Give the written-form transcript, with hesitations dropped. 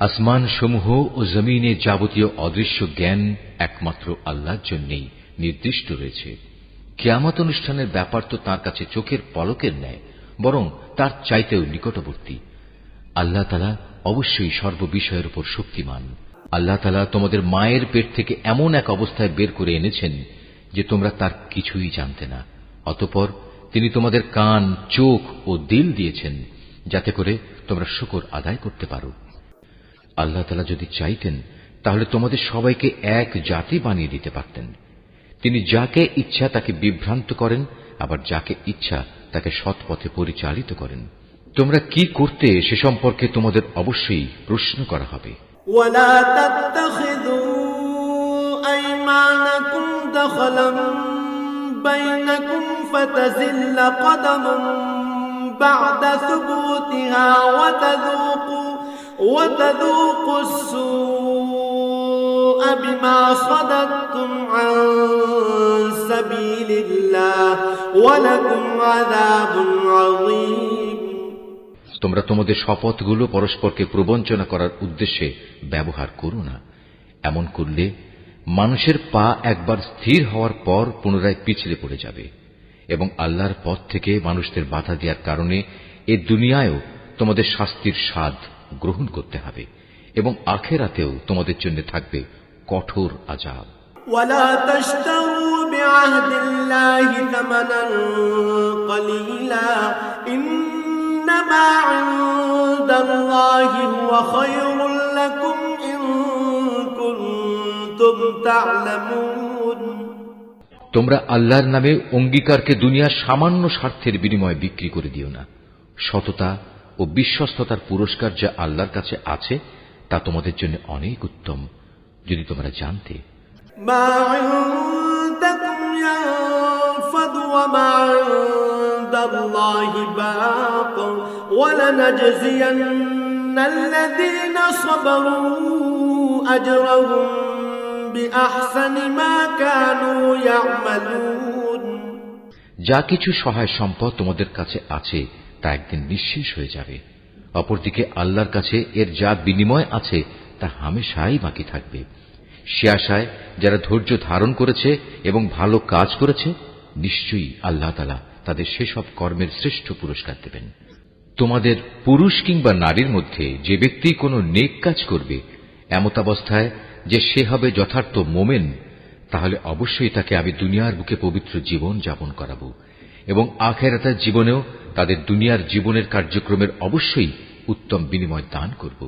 আসমান সমূহ ও জমিনে যাবতীয় অদৃশ্য জ্ঞান একমাত্র আল্লাহর জন্যই নির্দিষ্ট রয়েছে। কিয়ামত অনুষ্ঠানের ব্যাপার তো তাঁর কাছে চোখের পলকের ন্যায়, বরং তার চাইতেও নিকটবর্তী। আল্লাহ তাআলা অবশ্যই সর্ববিষয়ের উপর শক্তিমান। আল্লাহ তাআলা তোমাদের মায়ের পেট থেকে এমন এক অবস্থায় বের করে এনেছেন যে তোমরা তার কিছুই জানতে না। অতঃপর তিনি তোমাদের কান, চোখ ও দিল দিয়েছেন যাতে করে তোমরা শুকর আদায় করতে পারো। আল্লাহ তাআলা যদি চাইতেন তাহলে তোমাদের সবাইকে এক জাতি বানিয়ে দিতে পারতেন। তিনি যাকে ইচ্ছা তাকে বিভ্রান্ত করেন, আবার যাকে ইচ্ছা তাকে সৎ পথে পরিচালিত করেন। তোমরা কি করতে সে সম্পর্কে তোমাদের অবশ্যই প্রশ্ন করা হবে। ولا تتخذوا أيمانكم دخلا بينكم فتزل قدم بعد ثبوتها وتذوقوا السوء بما صددتم عن سبيل الله ولكم عذاب عظيم। তোমরা তোমাদের শপথগুলো পরস্পরকে প্রবঞ্চনা করার উদ্দেশ্যে ব্যবহার করো না। এমন করলে মানুষের পা একবার স্থির হওয়ার পর পুনরায় পিছলে পড়ে যাবে, এবং আল্লাহর পথ থেকে মানুষদের বাধা দেওয়ার কারণে এ দুনিয়ায়ও তোমাদের শাস্তির স্বাদ গ্রহণ করতে হবে, এবং আখিরাতেও তোমাদের জন্য থাকবে কঠোর আযাব। ওয়ালা তাশতারু বিআহদিল্লাহি তামানান কলিলা ইন্নামা ইনদাল্লাহি হুয়া খায়রুল লাকুম ইন কুনতুম তা'লামুন। তোমরা আল্লাহর নামে অঙ্গীকারকে দুনিয়ার সামান্য স্বার্থের বিনিময়ে বিক্রি করে দিও না। সততা ও বিশ্বস্ততার পুরস্কার যা আল্লাহর কাছে আছে তা তোমাদের জন্য অনেক উত্তম, যদি তোমরা জানতে। মা ইনদাকুম ইয়ানফাদ ওয়া মা ইনদাল্লাহি বাক ওয়া লানাজজিয়ান্নাল্লাযীনা সাবারু আজরাহুম বিআহসানি মা কানু ইয়ামালুন। যা কিছু সহায় সম্পদ তোমাদের কাছে আছে তা একদিন নিঃশেষ হয়ে যাবে। অপরদিকে আল্লাহর কাছে এর যা বিনিময় আছে তা হামেশাই বাকি থাকবে। সে আশায় যারা ধৈর্য ধারণ করেছে এবং ভালো কাজ করেছে, নিশ্চয়ই আল্লাহ তাআলা তাদের সেসব কর্মের শ্রেষ্ঠ পুরস্কার দেবেন। তোমাদের পুরুষ কিংবা নারীর মধ্যে যে ব্যক্তি কোনো নেক কাজ করবে এমতাবস্থায় যে সে হবে যথার্থ মোমেন, তাহলে অবশ্যই তাকে আমি দুনিয়ার বুকে পবিত্র জীবন যাপন করাবো, এবং আখিরাতের জীবনেও তাদের দুনিয়ার জীবনের কার্যক্রমের অবশ্যই উত্তম বিনিময় দান করব।